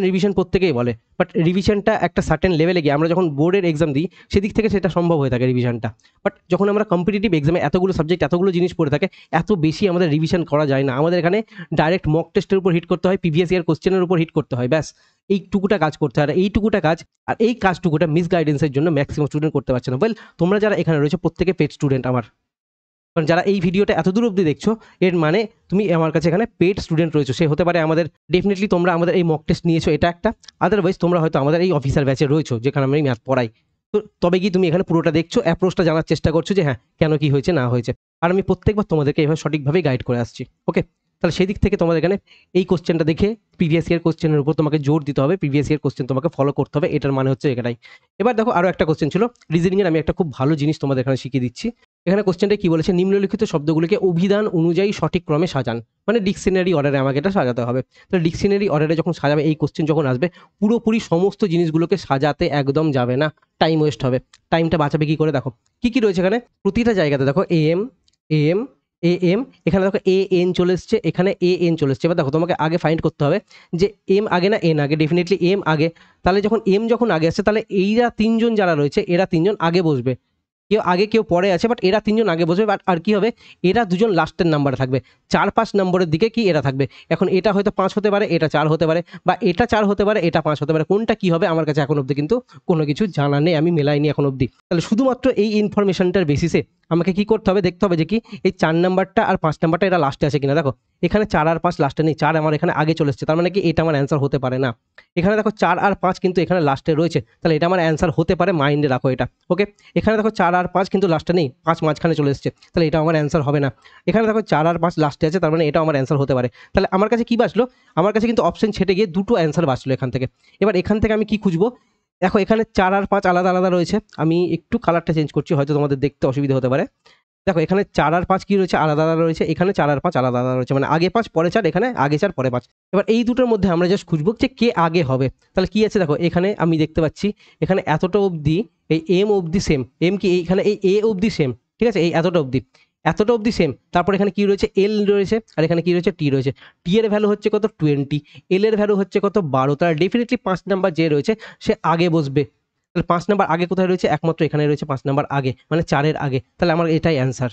রিভিশন প্রত্যেকেই বলে, বাট রিভিশনটা একটা সার্টেন লেভেলে গিয়ে আমরা যখন বোর্ডের এক্সাম দিই, সেদিক থেকে সেটা সম্ভব হয়ে থাকে রিভিশনটা। বাট যখন আমরা কম্পিটিটিভ এক্সামে এতগুলো সাবজেক্ট এতগুলো জিনিস পড়ে থাকে, এত বেশি আমাদের রিভিশন করা যায় না। আমাদের এখানে ডাইরেক্ট মক টেস্টের উপর হিট করতে হয়, প্রিভিয়াস ইয়ার কোশ্চেনের উপর হিট করতে হয়, ব্যাস এইটুকুটা কাজ করতে হয়। আর এইটুকুটা কাজ আর এই কাজটুকুটা মিসগাইডেন্সের জন্য ম্যাক্সিমাম স্টুডেন্ট করতে পারছে না। ওয়েল, তোমরা যারা এখানে রয়েছে প্রত্যেকে পেড স্টুডেন্ট আমার, কারণ যারা এই ভিডিওটা এতদূর অবধি দেখছো, এর মানে তুমি আমার কাছে এখানে পেড স্টুডেন্ট রয়েছো। সে হতে পারে আমাদের, ডেফিনেটলি তোমরা আমাদের এই মক টেস্ট নিয়েছো, এটা একটা। আদারওয়াইজ তোমরা হয়তো আমাদের এই অফিসার ব্যাচে রয়েছো, যেখানে আমি ম্যাথ পড়াই। তো তবে কি তুমি এখানে পুরোটা দেখছো, অ্যাপ্রোচটা জানার চেষ্টা করছো যে হ্যাঁ কেন কি হয়েছে না হয়েছে, আর আমি প্রত্যেকবার তোমাদেরকে এভাবে সঠিকভাবে গাইড করে আসছি। ওকে, তাহলে সেই দিক থেকে তোমাদের এখানে এই কোশ্চেনটা দেখে প্রিভিয়াস ইয়ার কোশ্চেনের উপর তোমাকে জোর দিতে হবে, প্রিভিয়াস ইয়ার কোশ্চেন তোমাকে ফলো করতে হবে, এটার মানে হচ্ছে এটাই। এবার দেখো আরও একটা কোশ্চেন ছিল রিজনিংয়ের, আমি একটা খুব ভালো জিনিস তোমাদের এখানে শিখিয়ে দিচ্ছি। এখানে কোশ্চেনটা কি বলেছে, নিম্নলিখিত শব্দগুলিকে অভিধান অনুযায়ী সঠিক ক্রমে সাজান, মানে ডিকশনারি অর্ডারে আমাকে এটা সাজাতে হবে। তাহলে ডিকশনারি অর্ডারে যখন সাজাবে, এই কোশ্চেন যখন আসবে, পুরোপুরি সমস্ত জিনিসগুলোকে সাজাতে একদম যাবে না, টাইম ওয়েস্ট হবে। টাইমটা বাঁচাবে কি করে, দেখো কি কি রয়েছে এখানে। প্রতিটা জায়গাতে দেখো AM AM AM, এখানে দেখো AN চলে এসছে, এখানে AN চলে এসছে। এবার দেখো তোমাকে আগে ফাইন্ড করতে হবে যে M আগে না N আগে। ডেফিনেটলি M আগে। তাহলে যখন M যখন আগে আসছে, তাহলে এইরা তিনজন যারা রয়েছে, এরা তিনজন আগে বসবে। কেউ আগে কেউ পরে আছে, বাট এরা তিনজন আগে বসবে। বাট আর কি হবে, এরা দুজন লাস্টের নাম্বারে থাকবে, 4-5 নম্বরের দিকে কি এরা থাকবে। এখন এটা হয়তো 5 হতে পারে, এটা 4 হতে পারে, বা এটা 4 হতে পারে, এটা 5 হতে পারে। কোনটা কি হবে আমার কাছে এখন অবধি কিন্তু কোনো কিছু জানা নেই, আমি মেলাইনি এখন অবধি। তাহলে শুধুমাত্র এই ইনফরমেশনটার বেসিসে আমাকে কি করতে হবে, দেখতে হবে যে কি এই 4 নাম্বারটা আর 5 নাম্বারটা এরা লাস্টে আছে কিনা। দেখো এখানে 4 আর 5 লাস্টে নেই, 4 আমার এখানে আগে চলে এসছে, তার মানে কি এটা আমার অ্যান্সার হতে পারে না। এখানে দেখো 4 আর 5 কিন্তু এখানে লাস্টে রয়েছে, তাহলে এটা আমার অ্যান্সার হতে পারে, মাইন্ডে রাখো এটা। ওকে, এখানে দেখো 4 আর 5 কিন্তু লাস্টে নেই, 5 মাঝখানে চলে এসছে, তাহলে এটা আমার অ্যান্সার হবে না। এখানে দেখো 4 আর 5 লাস্টে আছে, তার মানে এটা আমার অ্যান্সার হতে পারে। তাহলে আমার কাছে কি বাঁচলো, আমার কাছে কিন্তু অপশন ছেটে গিয়ে দুটো অ্যান্সার বাঁচলো এখান থেকে। এবার এখান থেকে আমি কি খুঁজবো, দেখো এখানে 4 আর 5 আলাদা আলাদা রয়েছে, আমি একটু কালারটা চেঞ্জ করছি, হয়তো তোমাদের দেখতে অসুবিধা হতে পারে। দেখো এখানে 4 আর 5 কি রয়েছে, আলাদা আলাদা রয়েছে, এখানে 4 আর 5 আলাদা আলাদা রয়েছে, মানে আগে 5 পরে 4, এখানে আগে 4 পরে 5। এবার এই দুটোর মধ্যে আমরা জাস্ট খুঁজবো যে কে আগে হবে। তাহলে কি আছে, দেখো এখানে আমি দেখতে পাচ্ছি এখানে এতটা অবধি এই M অবধি সেম, M কি এইখানে এই A অবধি সেম, ঠিক আছে, এই এতটা অবধি সেম। তারপর এখানে কি রয়েছে, L রয়েছে, আর এখানে কি রয়েছে, T রয়েছে। T এর ভ্যালু হচ্ছে কত, 20, L এর ভ্যালু হচ্ছে কত, 12। তার ডেফিনেটলি 5 নাম্বার যে রয়েছে সে আগে বসবে। তাহলে 5 নাম্বার আগে কোথায় রয়েছে, একমাত্র এখানে রয়েছে 5 নাম্বার আগে, মানে 4-এর আগে। তাহলে আমার এটাই অ্যান্সার,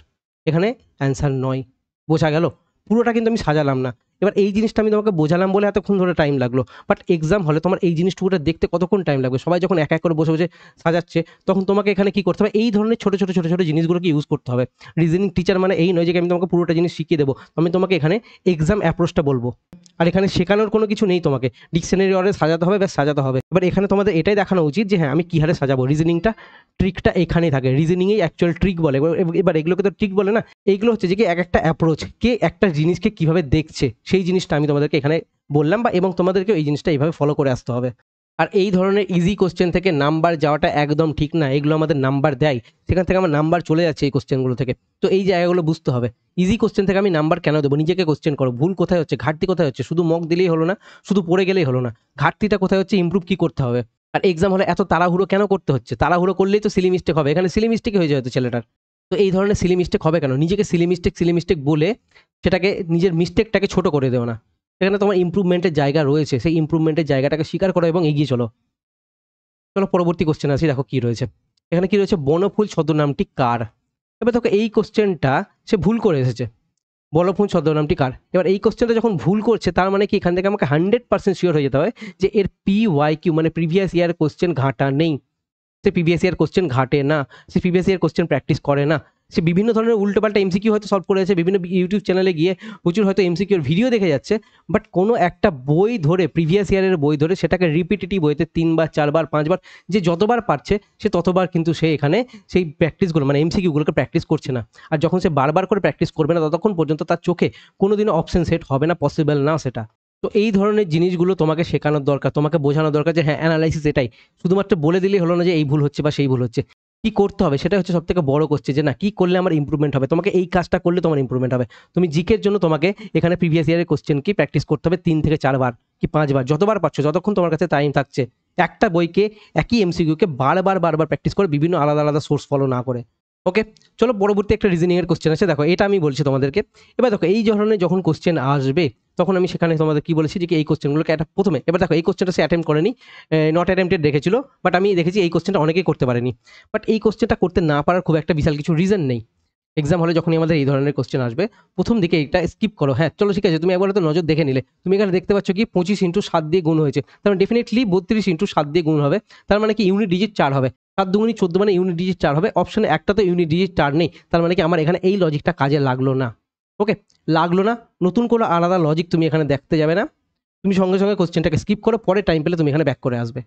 এখানে অ্যান্সার নয়। বোঝা গেল? পুরোটা কিন্তু আমি সাজালাম না। এবার এই জিনিসটা আমি তোমাকে বোঝালাম বলে এতক্ষণ ধরে টাইম লাগলো, বাট এক্সাম হলে তোমার এই জিনিসটুকুটা দেখতে কতক্ষণ টাইম লাগবে। সবাই যখন এক এক করে বসে বসে সাজাচ্ছে, তখন তোমাকে এখানে কি করতে হবে, এই ধরনের ছোটো ছোটো ছোটো ছোটো জিনিসগুলোকে ইউজ করতে হবে। রিজনিং টিচার মানে এই নয় যে আমি তোমাকে পুরোটা জিনিস শিখিয়ে দেবো, আমি তোমাকে এখানে এক্সাম অ্যাপ্রোচটা বলবো। আর এখানে শেখানোর কোনো কিছু নেই, তোমাকে ডিকশনারি অর্ডারে সাজাতে হবে, ব্যাস সাজাতে হবে। এবার এখানে তোমাদের এটাই দেখানো উচিত যে হ্যাঁ আমি কী হারে সাজাবো। রিজনিংটা ট্রিকটা এখানেই থাকে, রিজনিংয়েই অ্যাকচুয়াল ট্রিক বলে। এবার এগুলোকে তো ট্রিক বলে না, এইগুলো হচ্ছে যে কি এক একটা অ্যাপ্রোচ, কে একটা জিনিসকে কীভাবে দেখছে, সেই জিনিসটা আমি তোমাদেরকে এখানে বললাম, বা এবং তোমাদেরকে এই জিনিসটা এইভাবে ফলো করে আসতে হবে। আর এই ধরনের ইজি কোশ্চেন থেকে নাম্বার যাওয়াটা একদম ঠিক না। এগুলো আমাদের নাম্বার দেয়, সেখান থেকে আমার নাম্বার চলে যাচ্ছে এই কোশ্চেনগুলো থেকে। তো এই জায়গাগুলো বুঝতে হবে। ইজি কোশ্চেন থেকে আমি নাম্বার কেন দেবো, নিজেকে কোশ্চেন করো, ভুল কোথায় হচ্ছে, ঘাটতি কোথায় হচ্ছে। শুধু মক দিলেই হলো না, শুধু পড়ে গেলেই হলো না, ঘাটতিটা কোথায় হচ্ছে, ইমপ্রুভ কী করতে হবে। আর এক্সাম হলে এত তাড়াহুড়ো কেন করতে হচ্ছে, তাড়াহুড়ো করলেই তো সিলি মিস্টেক হবে, এখানে সিলি মিস্টেকই হয়ে যায় হয়তো ছেলেটার। তো এই ধরনের সিলি মিস্টেক হবে কেন, নিজেকে সিলি মিস্টেক বলে সেটাকে, নিজের মিস্টেকটাকে ছোট করে দেও না। সেখানে তোমার ইমপ্রুভমেন্টের জায়গা রয়েছে, সেই ইমপ্রুভমেন্টের জায়গাটাকে স্বীকার করো এবং এগিয়ে চলো। চলো পরবর্তী কোশ্চেন আসি, দেখো কি রয়েছে এখানে কি রয়েছে, বনফুল ছদ্মনামটি কার। এবার দেখো এই কোশ্চেনটা সে ভুল করে এসেছে, বনফুল ছদ্মনামটি কার। এবার এই কোশ্চেনটা যখন ভুল করছে তার মানে কি এখান থেকে আমাকে 100% শিওর হয়ে যেতে হবে যে এর PYQ মানে প্রিভিয়াস ইয়ার কোশ্চেন ঘাঁটা নেই, সে প্রিভিয়াস ইয়ার কোশ্চেন ঘাটে না, সে প্রিভিয়াস ইয়ার কোশ্চেন প্র্যাকটিস করে না, সে বিভিন্ন ধরনের উল্টোপাল্টা এমসিকিউ হয়তো সলভ করে যাচ্ছে, বিভিন্ন ইউটিউব চ্যানেলে গিয়ে প্রচুর হয়তো এমসিকিউর ভিডিও দেখে যাচ্ছে, বাট কোনো একটা বই ধরে প্রিভিয়াস ইয়ারের বই ধরে সেটাকে রিপিটেটিভ বইতে 3বার 4বার 5বার যে যতবার পারছে সে ততবার কিন্তু সে এখানে সেই প্র্যাকটিসগুলো মানে এমসিকিউগুলোকে প্র্যাকটিস করছে না। আর যখন সে বারবার করে প্র্যাকটিস করবে না ততক্ষণ পর্যন্ত তার চোখে কোনোদিনও অপশন সেট হবে না, পসিবল না সেটা। তো এই ধরনের জিনিসগুলো তোমাকে শেখানোর দরকার, তোমাকে বোঝানোর দরকার যে হ্যাঁ অ্যানালাইসিস এটাই, শুধুমাত্র বলে দিলেই হলো না যে এই ভুল হচ্ছে বা সেই ভুল হচ্ছে, কি করতে হবে সেটা হচ্ছে সব থেকে বড় কোশ্চেন, যে না কি করলে আমার ইমপ্রুভমেন্ট হবে, তোমাকে এই কাজটা করলে তোমার ইমপ্রুভমেন্ট হবে। তুমি জিকের জন্য তোমাকে এখানে প্রিভিয়াস ইয়ারের কোশ্চেন কি প্র্যাকটিস করতে হবে 3 থেকে 4 বার কি 5 বার, যতবার পারছো, যতক্ষণ তোমার কাছে টাইম থাকছে। একটা বইকে একই এমসিকিউকে বারবার প্র্যাকটিস করে বিভিন্ন আলাদা আলাদা সোর্স ফলো না করে। ওকে, চলো পরবর্তী একটা রিজনিং এর কোশ্চেন আছে, দেখো এটা আমি বলছি তোমাদেরকে। এবার দেখো এই ধরনের যখন কোশ্চেন আসবে তখন আমি সেখানে তোমাদের কি বলেছি যে এই কোশ্চেনগুলোকে একটা প্রথমে, এবার দেখো এই কোশ্চেনটা সে অ্যাটেম্প করেনি, নট অ্যাটেম্পটেড রেখেছিল, বাট আমি দেখেছি এই কোশ্চেনটা অনেকেই করতে পারেনি। বাট এই কোশ্চেনটা করতে না পারার খুব একটা বিশাল কিছু রিজন নেই। এক্সাম হলে যখনই আমাদের এই ধরনের কোশ্চেন আসবে প্রথম দিকে এটা স্কিপ করো। হ্যাঁ চলো ঠিক আছে, তুমি একবার তো নজর দেখে নিলে, তুমি এখানে দেখতে পাচ্ছ কি 25 × 7 দিয়ে গুণ হয়েছে, তার মানে ডেফিনেটলি 32 × 7 দিয়ে গুণ হবে, তার মানে কি ইউনিট ডিজিট 4 হবে, 7 দুগুণী 14 মানে ইউনিট ডিজিট 4 হবে। অপশনে একটা তো ইউনিট ডিজিট 4 নেই, তার মানে কি আমার এখানে এই লজিকটা কাজে লাগলো না। ওকে, লাগলো না, নতুন কোনো আলাদা লজিক তুমি এখানে দেখতে যাবে না, তুমি সঙ্গে সঙ্গে কোশ্চেনটাকে স্কিপ করো, পরে টাইম পেলে তুমি এখানে ব্যাক করে আসবে।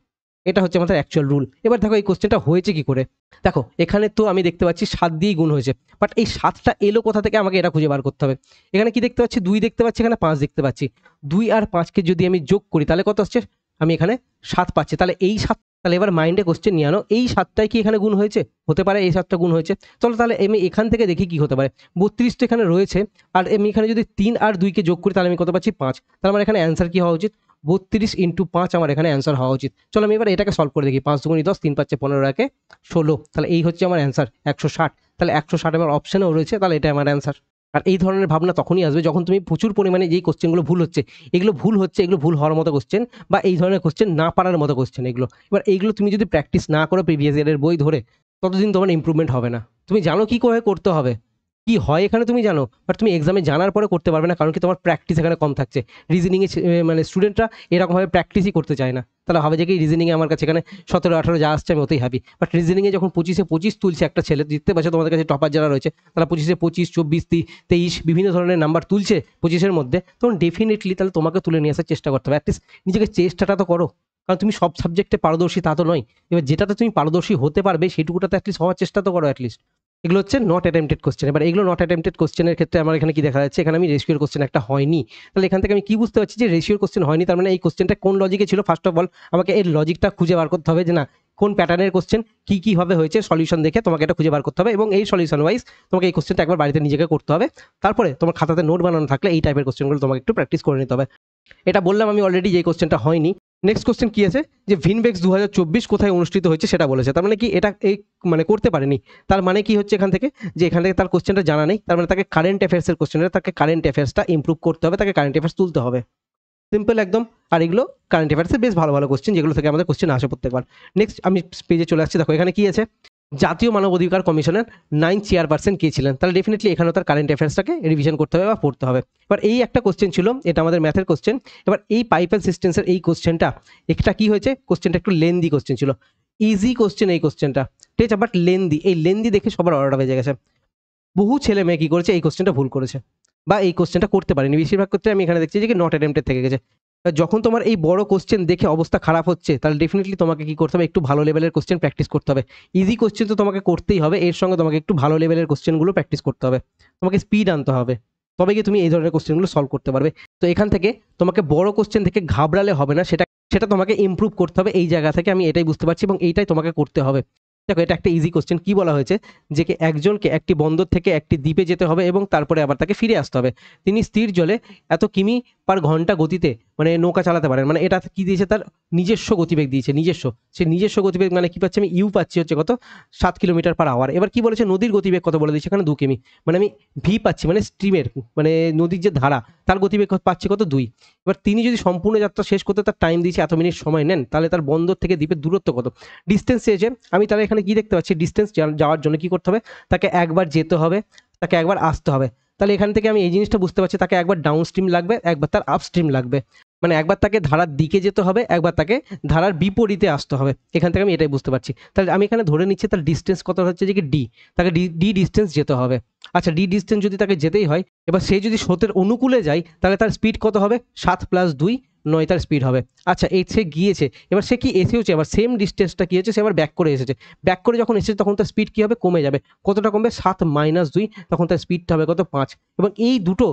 এটা হচ্ছে আমাদের অ্যাকচুয়াল রুল। এবার দেখো এই কোশ্চেনটা হয়েছে কি করে, দেখো এখানে তো আমি দেখতে পাচ্ছি 7 দিয়েই গুণ হয়েছে, বাট এই 7টা এলো কোথা থেকে আমাকে এটা খুঁজে বার করতে হবে। এখানে কি দেখতে পাচ্ছি 2 দেখতে পাচ্ছি, এখানে 5 দেখতে পাচ্ছি, 2 আর 5কে যদি আমি যোগ করি তাহলে কত আসছে, আমি এখানে 7 পাচ্ছি, তাহলে এই 7, তাহলে এবার মাইন্ডে কোশ্চেন নিয়ে আনো, এই 7টাই কি এখানে গুণ হয়েছে, হতে পারে এই 7টা গুণ হয়েছে। চলো তাহলে আমি এখান থেকে দেখি কি হতে পারে, 32 তো এখানে রয়েছে, আর আমি এখানে যদি 3 আর 2কে যোগ করি তাহলে আমি কত পাচ্ছি 5, তাহলে আমার এখানে অ্যান্সার কি হওয়া উচিত, 32 × 5 আমার এখানে অ্যান্সার হওয়া উচিত। চলো আমি এবার এটাকে সলভ করে দেখি, 5 দুগুণী 10, 3 পাচ্ছে 15, একে 16, তাহলে এই হচ্ছে আমার অ্যান্সার 160, তাহলে 160 আমার অপশনেও রয়েছে, তাহলে এটা আমার অ্যান্সার। আর এই ধরনের ভাবনা তখনই আসবে যখন তুমি প্রচুর পরিমাণে যেই কোশ্চেনগুলো ভুল হচ্ছে, এগুলো ভুল হওয়ার মতো কোশ্চেন, বা এই ধরনের কোশ্চেন না পারার মতো কোশ্চেন এগুলো। এবার এইগুলো তুমি যদি প্র্যাকটিস না করো প্রিভিয়াস ইয়ারের বই ধরে, ততদিন তোমার ইমপ্রুভমেন্ট হবে না। তুমি জানো কি করে করতে হবে, কি হয় এখানে তুমি জানো, বাট তুমি এক্সামে জানার পরে করতে পারবে না, কারণ কি তোমার প্র্যাকটিস এখানে কম থাকছে। রিজনিংয়ে মানে স্টুডেন্টরা এরকমভাবে প্র্যাকটিসই করতে চায় না, তাহলে ভাবে যে কি রিজনিংয়ে আমার কাছে এখানে 17-18 যা আসছে আমি ওতেই হ্যাপি, বাট রিজনিংয়ে যখন 25-এ 25 তুলছে একটা ছেলে, দেখতে পাচ্ছ তোমাদের কাছে টপার যারা রয়েছে তারা 25-এ 25, 24, 23 বিভিন্ন ধরনের নাম্বার তুলছে 25-এর মধ্যে, তখন ডেফিনেটলি তাহলে তোমাকে তুলে নিয়ে আসার চেষ্টা করতে হবে, অ্যাটলিস্ট নিজেকে চেষ্টাটা তো করো, কারণ তুমি সব সাবজেক্টে পারদর্শী তা তো নয়। এবার যেটাতে তুমি পারদর্শী হতে পারবে সেটুকুটাতে অ্যাটলিস্ট হওয়ার চেষ্টা তো করো অ্যাটলিস্ট। এগুলো হচ্ছে নট অ্যাটেম্পটেড কোশ্চেন। এবার এগুলো নট অ্যাটেম্পটেড কোশ্চেনের ক্ষেত্রে আমার এখানে কি দেখা যাচ্ছে, এখানে আমি রেশিওর কোশ্চেন একটা হয়নি, তাহলে এখান থেকে আমি কি বুঝতে পারছি যে রেশিওর কোশ্চেন হয়নি, তার মানে এই কোশ্চেনটা কোন লজিকে ছিল, ফার্স্ট অফ অল আমাকে এর লজিকটা খুঁজে বার করতে হবে, যে না কোন প্যাটার্নের কোশ্চেন কি ভাবে হয়েছে, সলিউশন দেখে তোমাকে এটা খুঁজে বার করতে হবে, এবং এই সলিউশন ওয়াইজ তোমাকে এই কোশ্চেনটা একবার বাড়িতে নিজেকে করতে হবে, তারপরে তোমার খাতাতে নোট বানানো থাকলে এই টাইপের কোশ্চেনগুলো তোমাকে একটু প্র্যাকটিস করে নিতে হবে। এটা বললাম আমি অলরেডি যে কোশ্চেনটা হয়নি। নেক্সট কোশ্চেন কি আছে, যে ভিনবেক্স 2024 কোথায় অনুষ্ঠিত হয়েছে সেটা বলেছে, তার মানে কি এটা এই মানে করতে পারেনি, তার মানে কি হচ্ছে এখান থেকে, যে এখান থেকে তার কোশ্চেনটা জানা নেই, তার মানে তাকে কারেন্ট অ্যাফেয়ার্সের কোশ্চেনটা, তাকে কারেন্ট অ্যাফেয়ার্সটা ইমপ্রুভ করতে হবে, তাকে কারেন্ট অ্যাফেয়ার্স তুলতে হবে, সিম্পল একদম। আর এগুলো কারেন্ট অ্যাফেয়ার্সের বেশ ভালো ভালো কোশ্চেন, যেগুলো থেকে আমাদের কোশ্চেন আসে প্রত্যেকবার। নেক্সট আমি পেজে চলে আসছি, দেখো এখানে কি আছে, জাতীয় মানবাধিকার কমিশনের 9 চেয়ারপারসন কে ছিলেন, তাহলে ডেফিনেটলি এখানেও তার কারেন্ট অ্যাফেয়ার্সটাকে রিভিশন করতে হবে বা পড়তে হবে। এবার এই একটা কোশ্চেন ছিল, এটা আমাদের ম্যাথের কোশ্চেন। এবার এই পাইপ অ্যান্ড সিস্টেন্সের এই কোশ্চেনটা একটা কি হয়েছে, কোশ্চেনটা একটু লেন্দি কোশ্চেন ছিল, ইজি কোশ্চেন এই কোশ্চেনটা, ঠিক আছে, বাট লেন্দি, এই লেন্দি দেখে সবার অর্ডার বেজে গেছে, বহু ছেলে মেয়ে কি করেছে এই কোশ্চেনটা ভুল করেছে বা এই কোশ্চেনটা করতে পারেনি, বেশিরভাগ ক্ষেত্রে আমি এখানে দেখছি যে নট অ্যাটেম্পটেড থেকে গেছে। যখন তোমার এই বড় কোশ্চেন দেখে অবস্থা খারাপ হচ্ছে, তাহলে ডেফিনেটলি তোমাকে কি করতে হবে, একটু ভালো লেভেলের কোশ্চেন প্র্যাকটিস করতে হবে। ইজি কোশ্চেন তো তোমাকে করতেই হবে, এর সঙ্গে তোমাকে একটু ভালো লেভেলের কোশ্চেনগুলো প্র্যাকটিস করতে হবে, তোমাকে স্পিড আনতে হবে, তবে গিয়ে তুমি এই ধরনের কোশ্চেনগুলো সলভ করতে পারবে। তো এখান থেকে তোমাকে বড় কোশ্চেন থেকে ঘাবড়ালে হবে না, সেটা সেটা তোমাকে ইমপ্রুভ করতে হবে এই জায়গা থেকে, আমি এটাই বুঝতে পারছি এবং এইটাই তোমাকে করতে হবে। দেখো এটা একটা ইজি কোশ্চেন, কি বলা হয়েছে, যে একজনকে একটি বন্দর থেকে একটি দ্বীপে যেতে হবে এবং তারপরে আবার তাকে ফিরে আসতে হবে, তিনি স্থির জলে এত কিমি পার ঘন্টা গতিতে মানে নৌকা চালাতে পারেন। মানে এটা কি দিয়েছে, তার নিজস্ব গতিবেগ দিয়েছে, সে নিজস্ব গতিবেগ মানে কি পাচ্ছি আমি, ইউ পাচ্ছি হচ্ছে কত 7 কিলোমিটার পার আওয়ার। এবার কি বলেছে নদীর গতিবেগ কত বলে দিয়েছে এখানে 2 কিমি, মানে আমি ভি পাচ্ছি মানে স্ট্রিমের মানে নদীর যে ধারা তার গতিবেগ পাচ্ছি কত 2। এবার তিনি যদি সম্পূর্ণ যাত্রা শেষ করতে তার টাইম দিয়েছে এত মিনিট সময় নেন, তাহলে তার বন্দর থেকে দ্বীপের দূরত্ব কত, ডিস্টেন্স চেয়েছে। আমি তাহলে এখানে কি দেখতে পাচ্ছি, ডিস্টেন্স যাওয়ার জন্য কি করতে হবে, তাকে একবার যেতে হবে, তাকে একবার আসতে হবে। তাহলে এখান থেকে আমি এই জিনিসটা বুঝতে পারছি, তাকে একবার ডাউন স্ট্রিম লাগবে, একবার তার আপ স্ট্রিম লাগবে, মানে একবার তাকে ধারার দিকে যেতে হবে, একবার তাকে ধারার বিপরীতে আসতে হবে। এখান থেকে আমি এটাই বুঝতে পারছি। তাহলে আমি এখানে ধরে নিচ্ছি তার ডিস্টেন্স কত হচ্ছে যে কি ডি, তাকে ডি ডিস্টেন্স যেতে হবে। আচ্ছা ডি ডিস্টেন্স যদি তাকে যেতেই হয়, এবার সে যদি স্রোতের অনুকূলে যায় তাহলে তার স্পিড কত হবে, 7 + 2 9 তার স্পিড হবে। আচ্ছা এই সে গিয়েছে, এবার সে কি এসেওছে, এবার সেম ডিস্টেন্সটা কি হচ্ছে, সে আবার ব্যাক করে এসেছে, ব্যাক করে যখন এসেছে তখন তার স্পিড কি হবে, কমে যাবে। কতটা কমবে, 7 - 2, তখন তার স্পিডটা হবে কত 5। এবং এই দুটো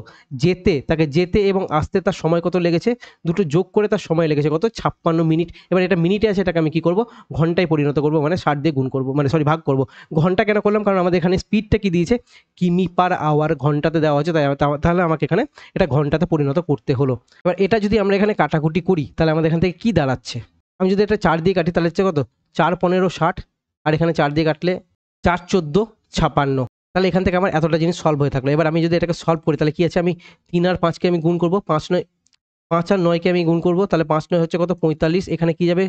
তাকে যেতে এবং আসতে তার সময় কত লেগেছে, দুটো যোগ করে তার সময় লেগেছে কত 56 মিনিট। এবার এটা মিনিটে আছে, এটাকে আমি কি করব, ঘন্টায় পরিণত করব, মানে 60 দিয়ে গুণ করব, মানে সরি ভাগ করব। ঘন্টা কেন করলাম, কারণ আমাদের এখানে স্পিডটা কি দিয়েছে, কিমি পার আওয়ার, ঘন্টাতে দেওয়া হচ্ছে, তাহলে আমাকে এখানে এটা ঘন্টাতে পরিণত করতে হলো। এবার এটা যদি আমরা এখানে কাটাকুটি করি তাহলে আমাদের এখান থেকে কি দাঁড়াচ্ছে, আমি যদি এটা 4 দিয়ে কাটি তাহলে হচ্ছে কত 4 15 60, আর এখানে 4 দিয়ে কাটলে 4 14 56। তাহলে এখান থেকে আমার এতটা জিনিস সলভ হয়ে থাকলো। এবার আমি যদি এটাকে সলভ করি তাহলে কি আছে, আমি 3 আর 5কে আমি গুণ করব, 5 আর 9কে আমি গুণ করব, তাহলে 5 9 হচ্ছে কত 45, এখানে কি যাবে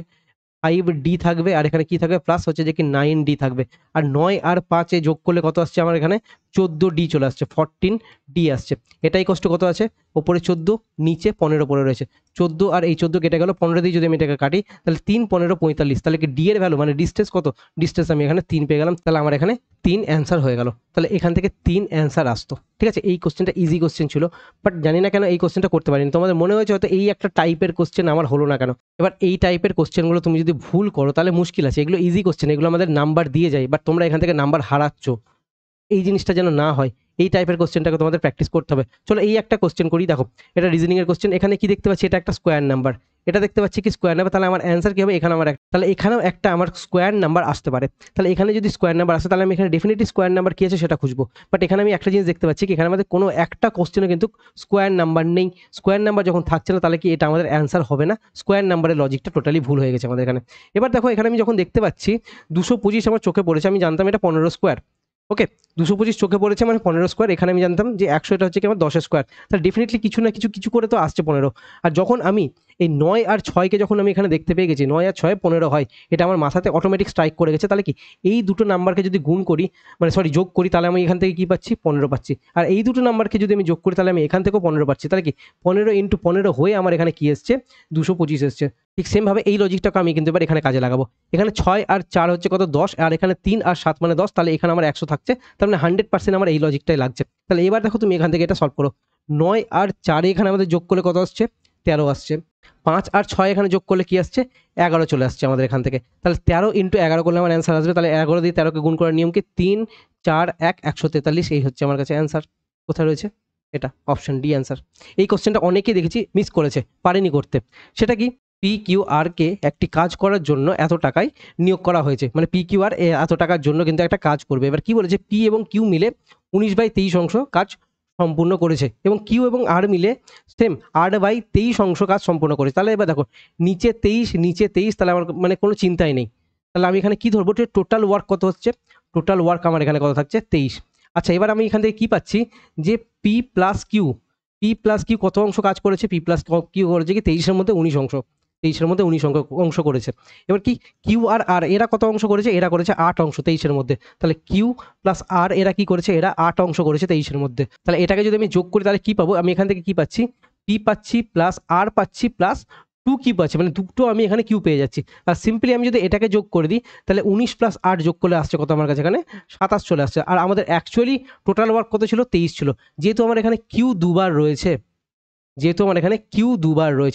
5d থাকবে, আর এখানে কি থাকবে প্লাস হচ্ছে যে কি 9d থাকবে। আর 9 আর 5 এ যোগ করলে কত আসছে আমার এখানে 14d চলে আসছে, 14d আসছে। এটাই কষ্ট কত আছে, ওপরে 14 নিচে 15 পড়ে রয়েছে, 14 আর এই 14 কেটে গেল, 15 দিয়ে যদি আমি এটাকে কাটি তাহলে 3 15 45, তাহলে কি ডি এর ভ্যালু মানে ডিস্টেন্স কত, ডিস্টেন্স আমি এখানে 3 পেয়ে গেলাম। তাহলে আমার এখানে 3 অ্যান্সার হয়ে গেল। তাহলে এখান থেকে 3 অ্যান্সার আসতো। ঠিক আছে, এই কোশ্চেনটা ইজি কোশ্চেন ছিল, বাট জানি না কেন এই কোশ্চেনটা করতে পারিনি। তোমাদের মনে হয়েছে হয়তো এই একটা টাইপের কোশ্চেন আমার হলো না কেন। এবার এই টাইপের কোশ্চেনগুলো তুমি যদি ভুল করো তাহলে মুশকিল আছে। এগুলো ইজি কোশ্চেন, এগুলো আমাদের নাম্বার দিয়ে যায়, বাট তোমরা এখান থেকে নাম্বার হারাচ্ছ। এই জিনিসটা যেন না হয়, এই টাইপের কোশ্চেনটাকে তোমাদের প্র্যাকটিস করতে হবে। চলো এই একটা কোশ্চেন করি, দেখো এটা রিজনিং এর কোশ্চেন। এখানে কি দেখতে পাচ্ছি, এটা একটা স্কোয়ার নাম্বার, এটা দেখতে পাচ্ছি কি স্কোয়ার নাম্বার, তাহলে আমার অ্যান্সার কি হবে, এখানে আমার তাহলে এখানেও একটা আমার স্কোয়ার নাম্বার আসতে পারে। তাহলে এখানে যদি স্কোয়ার নাম্বার আসে তাহলে আমি এখানে ডেফিনেটলি স্কোয়ার নাম্বার কি আছে সেটা খুঁজবো। বাট এখানে আমি একটা জিনিস দেখতে পাচ্ছি কি, এখানে আমাদের কোনো একটা কোশ্চেনে কিন্তু স্কোয়ার নাম্বার নেই। স্কোয়ার নাম্বার যখন থাকছে না তাহলে কি এটা আমাদের অ্যান্সার হবে না, স্কোয়ার নাম্বারের লজিকটা টোটালি ভুল হয়ে গেছে আমাদের এখানে। এবার দেখো এখানে আমি যখন দেখতে পাচ্ছি 225 আমার চোখে পড়েছে, আমি জানতাম এটা 15 স্কোয়ার। ওকে, 225 চোখে পড়েছে মানে 15 স্কোয়ার। এখানে আমি জানতাম যে 100 এটা হচ্ছে কি আমার 10 স্কোয়ার, তাহলে ডেফিনেটলি কিছু না কিছু করে তো আসছে 15। আর যখন আমি এই 9 আর 6কে যখন আমি এখানে দেখতে পেয়ে গেছি 9 আর 6 15 হয়, এটা আমার মাথাতে অটোমেটিক স্ট্রাইক করে গেছে। তাহলে কি এই দুটো নাম্বারকে যদি গুণ করি মানে সরি যোগ করি তাহলে আমি এখান থেকে কি পাচ্ছি 15 পাচ্ছি। আর এই দুটো নাম্বারকে যদি আমি যোগ করি তাহলে আমি এখান থেকেও 15 পাচ্ছি। তাহলে কি 15 × 15 হয়ে আমার এখানে কি এসছে 225 এসছে। ঠিক সেমভাবে এই লজিকটাকে আমি কিন্তু এবার এখানে কাজে লাগাবো। এখানে 6 আর 4 হচ্ছে কত 10, আর এখানে 3 আর 7 মানে 10, তাহলে এখানে আমার 100 থাকছে, তার মানে 100% আমার এই লজিকটাই লাগছে। তাহলে এবার দেখো তুমি এখান থেকে এটা সলভ করো। 9 আর 4 এখানে আমাদের যোগ করলে কত আসছে 13 আসছে, 5 আর 6 এখানে যোগ করলে কি আসছে 11 চলে আসছে আমাদের এখান থেকে। তাহলে 13 × 11 করলে আমার অ্যান্সার আসবে। তাহলে 11 দিয়ে 13কে গুণ করার নিয়ম কি 3 4 1 143, এই হচ্ছে আমার কাছে অ্যান্সার। কোথায় রয়েছে এটা, অপশন ডি অ্যান্সার। এই কোশ্চেনটা অনেকেই দেখেছি মিস করেছে, পারেনি করতে। সেটা কি, PQR কে একটি কাজ করার জন্য এত টাকায় নিয়োগ করা হয়েছে, মানে PQR এত টাকার জন্য কিন্তু একটা কাজ করবে। এবার কি বলেছে, P এবং Q মিলে 19/23 অংশ কাজ সম্পূর্ণ করেছে এবং Q এবং R মিলে সেম 8/23 অংশ কাজ সম্পূর্ণ করেছে। তাহলে এবার দেখো নিচে 23, তাহলে আমার মানে কোনো চিন্তাই নেই। তাহলে আমি এখানে কি ধরবো, টোটাল ওয়ার্ক কত হচ্ছে, টোটাল ওয়ার্ক আমার এখানে কত থাকছে 23। আচ্ছা এবার আমি এখান থেকে কি পাচ্ছি যে P প্লাস কিউ কত অংশ কাজ করেছে, P প্লাস কিউ করেছে কি 23-এর মধ্যে 19 অংশ, 23-এর মধ্যে 19 অংশ করেছে। এবার কি কিউ আর আর এরা কত অংশ করেছে, এরা করেছে 8 অংশ 23-এর মধ্যে। তাহলে কিউ প্লাস আর এরা কি করেছে, এরা 8 অংশ করেছে 23-এর মধ্যে। তাহলে এটাকে যদি আমি যোগ করি তাহলে কি পাবো, আমি এখান থেকে কি পাচ্ছি পি পাচ্ছি প্লাস আর পাচ্ছি প্লাস 2 কিউ পাচ্ছি, মানে দুটো আমি এখানে কিউ পেয়ে যাচ্ছি। আর সিম্পলি আমি যদি এটাকে যোগ করে দিই তাহলে 19 + 8 যোগ করলে আসছে কত আমার কাছে এখানে 27 চলে আসছে। আর আমাদের অ্যাকচুয়ালি টোটাল ওয়ার্ক কত ছিল 23 ছিল। যেহেতু আমার এখানে কিউ দুবার রয়েছে,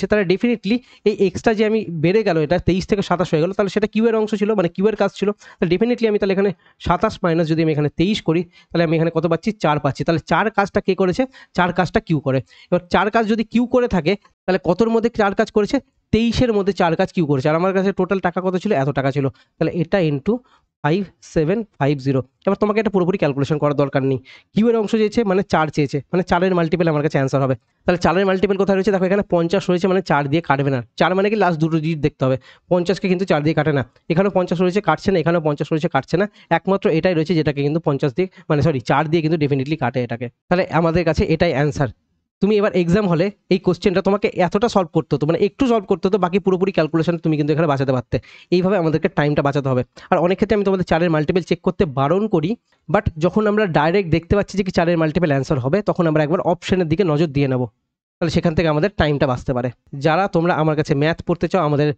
তাহলে ডেফিনেটলি এই এক্সট্রা যে আমি বেড়ে গেল এটা 23 থেকে 27 হয়ে গেল, তাহলে সেটা কিউ এর অংশ ছিল, মানে কিউ এর কাজ ছিল। তাহলে ডেফিনেটলি আমি তাহলে এখানে 27 মাইনাস যদি আমি এখানে 23 করি তাহলে আমি এখানে কত পাচ্ছি 4 পাচ্ছি। তাহলে 4 কাজটা কে করেছে, 4 কাজটা কিউ করে। এবার 4 কাজ যদি কিউ করে থাকে তাহলে কতর মধ্যে 4 কাজ করেছে, 23-এর মধ্যে 4 কাজ কিউ করেছে, আর আমার কাছে টোটাল টাকা কত ছিল, এত টাকা ছিল। তাহলে এটা ইন্টু 5750। এবার তোমাকে এটা পুরোপুরি ক্যালকুলেশন করার দরকার নেই। কিউ এর অংশ চেয়েছে মানে 4 চেয়েছে, মানে 4-এর মাল্টিপল আমার কাছে অ্যান্সার হবে। তাহলে 4-এর মাল্টিপল কোথায় রয়েছে, দেখো এখানে 50 রয়েছে, মানে 4 দিয়ে কাটবে না। 4 মানে কি লাস্ট দুটো ডিজিট দেখতে হবে, 50কে কিন্তু 4 দিয়ে কাটে না। এখানেও 50 রয়েছে, কাটছে না, এখানেও 50 রয়েছে, কাটছে না। একমাত্র এটাই রয়েছে যেটাকে কিন্তু 50 দিয়ে, মানে সরি 4 দিয়ে কিন্তু ডেফিনেটলি কাটে এটাকে। তাহলে আমাদের কাছে এটাই অ্যান্সার। তুমি এবার এক্সাম হলে এই কোশ্চেনটা তোমাকে এতটা সলভ করতে হতো, মানে একটু সলভ করতে হতো, বাকি পুরোপুরি ক্যালকুলেশন তুমি কিন্তু এখানে বাঁচাতে পারতে। এইভাবে আমাদেরকে টাইমটা বাঁচাতে হবে। আর অনেক ক্ষেত্রে আমি তোমাদের 4-এর মাল্টিপল চেক করতে বারণ করি, বাট যখন আমরা ডাইরেক্ট দেখতে পাচ্ছি যে কি 4-এর মাল্টিপল অ্যান্সার হবে, তখন আমরা একবার অপশনের দিকে নজর দিয়ে নেব। তাহলে সেখান থেকে আমাদের টাইমটা বাঁচতে পারে। যারা তোমরা আমার কাছে ম্যাথ পড়তে চাও, আমাদের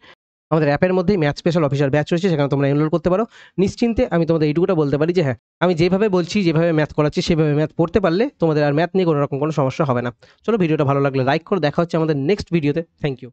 অ্যাপের মধ্যেই ম্যাথ স্পেশাল অফিসার ব্যাচ রয়েছে, সেখানে তোমরা এনরোল করতে পারো। নিশ্চিন্তে আমি তোমাদের এইটুকুটা বলতে পারি যে হ্যাঁ, আমি যেভাবে বলছি, যেভাবে ম্যাথ করাচ্ছি, সেভাবে ম্যাথ পড়তে পারলে তোমাদের আর ম্যাথ নিয়ে কোনো রকম কোনো সমস্যা হবে না। চলো, ভিডিওটা ভালো লাগলে লাইক করো। দেখা হচ্ছে আমাদের নেক্সট ভিডিওতে। Thank you.